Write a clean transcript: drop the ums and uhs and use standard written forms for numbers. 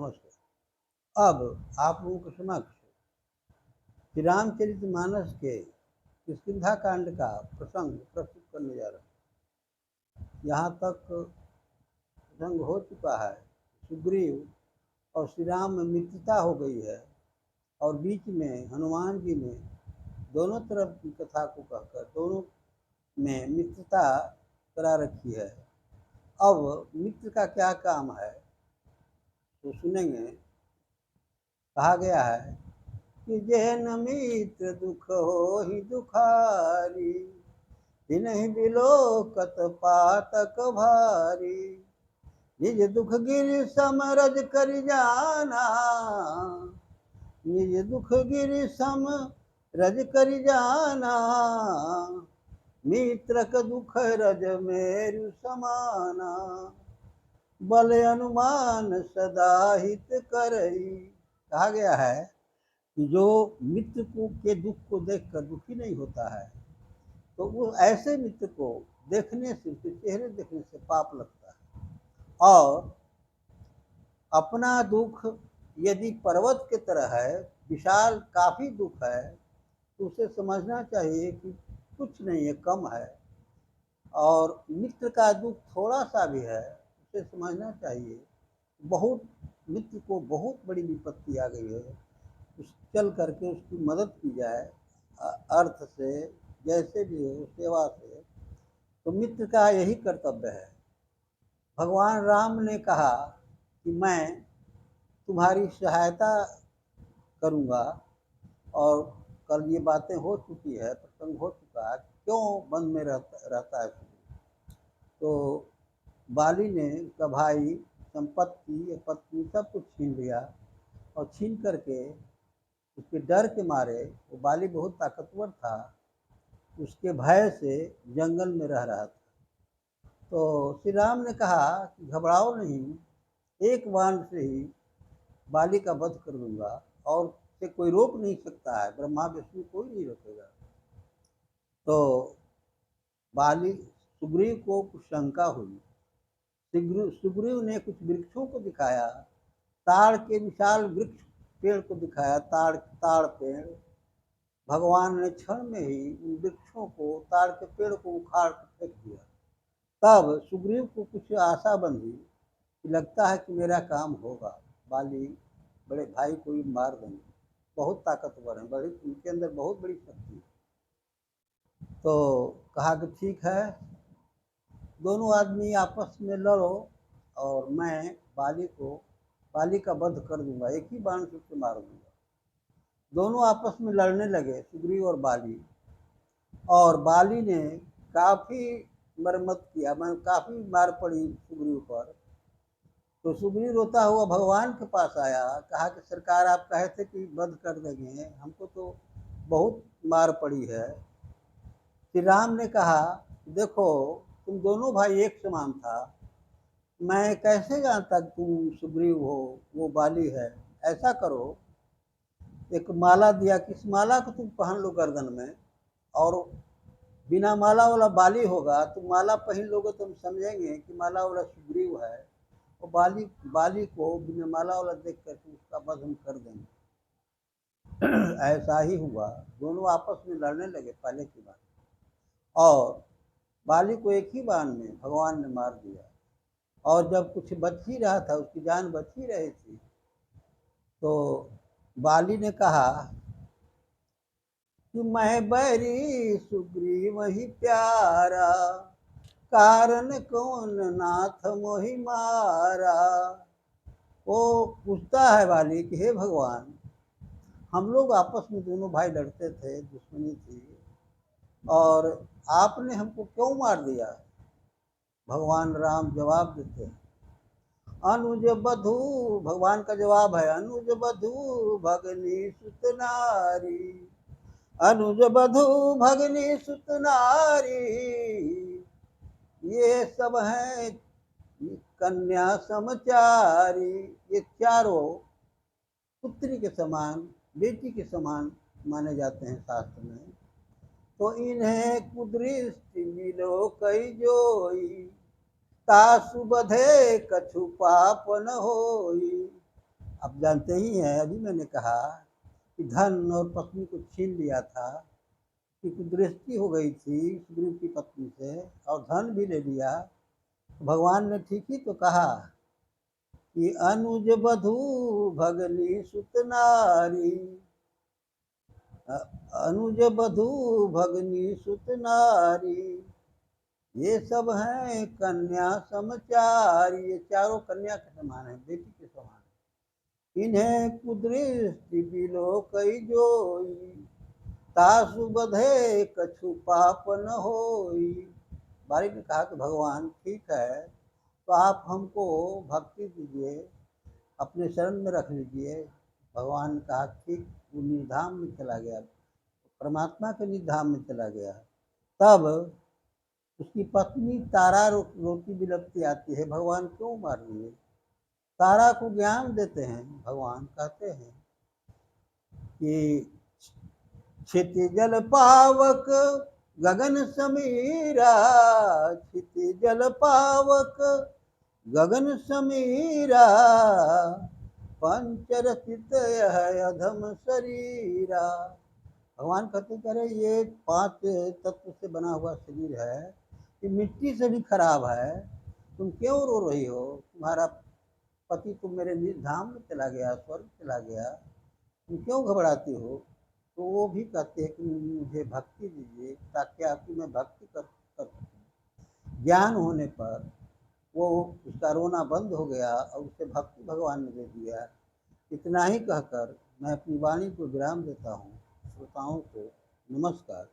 नमस्कार। अब आप लोगों के समक्ष श्री रामचरितमानस के किष्किंधा कांड का प्रसंग प्रस्तुत करने जा रहा हूँ। यहाँ तक प्रसंग हो चुका है, सुग्रीव और श्री राम में मित्रता हो गई है और बीच में हनुमान जी ने दोनों तरफ की कथा को कहकर दोनों में मित्रता करा रखी है। अब मित्र का क्या काम है तो सुनेंगे। कहा गया है कि जेन मित्र दुख हो ही दुखारी, तिन्हि बिलोकत पातक भारी। निज दुख गिरि समरज करि जाना, निज दुख गिरि सम रज करि जाना। मित्रक दुख रज मेरु समाना, बल अनुमान सदा हित करई। कहा गया है कि जो मित्र को के दुख को देखकर दुखी नहीं होता है तो वो ऐसे मित्र को देखने से, उसके चेहरे देखने से पाप लगता है। और अपना दुख यदि पर्वत की तरह है, विशाल काफी दुख है, तो उसे समझना चाहिए कि कुछ नहीं है, कम है। और मित्र का दुख थोड़ा सा भी है, उसे समझना चाहिए बहुत, मित्र को बहुत बड़ी विपत्ति आ गई है, चल करके उसकी मदद की जाए अर्थ से, जैसे भी हो, सेवा से। तो मित्र का यही कर्तव्य है। भगवान राम ने कहा कि मैं तुम्हारी सहायता करूँगा, और कल ये बातें हो चुकी है, प्रसंग हो चुका है, क्यों वन में रहता है। तो बाली ने उसका भाई संपत्ति पत्नी सब कुछ छीन लिया, और छीन करके उसके डर के मारे, वो बाली बहुत ताकतवर था, उसके भय से जंगल में रह रहा था। तो श्री राम ने कहा कि घबराओ नहीं, एक बाण से ही बाली का वध कर दूंगा, और से कोई रोक नहीं सकता है, ब्रह्मा विष्णु कोई नहीं रोकेगा। तो बाली सुग्रीव को कुछ शंका हुई। सुग्रीव ने कुछ वृक्षों को दिखाया, ताड़ के विशाल वृक्ष पेड़ को दिखाया, ताड़ पेड़। भगवान ने क्षण में ही उन वृक्षों को, ताड़ के पेड़ को उखाड़ कर फेंक दिया। तब सुग्रीव को कुछ आशा बंधी कि लगता है कि मेरा काम होगा, बाली बड़े भाई को ही मार देंगे, बहुत ताकतवर हैं, बड़ी उनके अंदर बहुत बड़ी शक्ति है। तो कहा कि ठीक है, दोनों आदमी आपस में लड़ो और मैं बाली का वध कर दूंगा, एक ही बाण से उसे मार दूंगा। दोनों आपस में लड़ने लगे, सुग्रीव और बाली। और बाली ने काफी मरम्मत किया, मैं काफी मार पड़ी सुग्रीव पर। तो सुग्रीव रोता हुआ भगवान के पास आया, कहा कि सरकार आप कहे थे कि वध कर देंगे, हमको तो बहुत मार पड़ी है। श्री राम ने कहा देखो, तुम दोनों भाई एक समान था, मैं कैसे जानता कि तुम सुग्रीव हो, वो बाली है। ऐसा करो, एक माला दिया, किस माला को तुम पहन लो गर्दन में, और बिना माला वाला बाली होगा, तुम माला पहन लोगे तो हम समझेंगे कि माला वाला सुग्रीव है, और बाली को बिना माला वाला देख कर उसका वध हम कर देंगे। ऐसा ही हुआ, दोनों आपस में लड़ने लगे पहले की बात, और बाली को एक ही बाण में भगवान ने मार दिया। और जब कुछ बच ही रहा था, उसकी जान बच ही रही थी, तो बाली ने कहा कि मैं बैरी सुग्रीव ही प्यारा, कारण कौन नाथ मोहि मारा। वो पूछता है बाली कि हे भगवान, हम लोग आपस में दोनों भाई लड़ते थे, दुश्मनी थी, और आपने हमको क्यों मार दिया। भगवान राम जवाब देते हैं, अनुज बधू, भगवान का जवाब है, अनुज बधू भगनी सुत नारी, अनुज बधू भगनी सुत नारी, ये सब है कन्या समचारी। ये चारों पुत्री के समान, बेटी के समान माने जाते हैं शास्त्र में। तो इन्हें कुदृष्टि मिलो कई जोई, तासु बधे कछु पाप न होई। आप जानते ही हैं, अभी मैंने कहा कि धन और पत्नी को छीन लिया था, कि कुदृष्टि हो गई थी सुग्रीव की पत्नी से और धन भी ले लिया। भगवान ने ठीक ही तो कहा कि अनुज बधू भगनी सुत नारी, अनुज बधू भगनी सुत नारी, ये सब हैं कन्या समचारी। ये चारों कन्या के समान है, बेटी के समान। इन्हें कुदृष्टि बिलो कई जोई, तासु बधे कछु पाप न होई। बारी ने कहा कि भगवान ठीक है, तो आप हमको भक्ति दीजिए, अपने शरण में रख लीजिए। भगवान ने कहा ठीक। वो निर्धाम में चला गया, परमात्मा के निर्धाम में चला गया। तब उसकी पत्नी तारा रोती बिलखती आती है, भगवान क्यों मार दिए। तारा को ज्ञान देते हैं, भगवान कहते हैं कि क्षिति जल पावक गगन समीरा, क्षिति जल पावक गगन समीरा, पंचरचित यह अधम शरीरा। भगवान कहते करे ये 5 तत्व से बना हुआ शरीर है, ये मिट्टी से भी खराब है। तुम क्यों रो रही हो, तुम्हारा पति तो मेरे निर्धाम में चला गया, स्वर्ग चला गया, तुम क्यों घबराती हो। तो वो भी कहते हैं कि मुझे भक्ति दीजिए, ताकि आपकी मैं भक्ति कर सकूँ। ज्ञान होने पर वो उसका रोना बंद हो गया और उसे भक्ति भगवान ने दे दिया। इतना ही कहकर मैं अपनी वाणी को विराम देता हूँ। श्रोताओं को नमस्कार।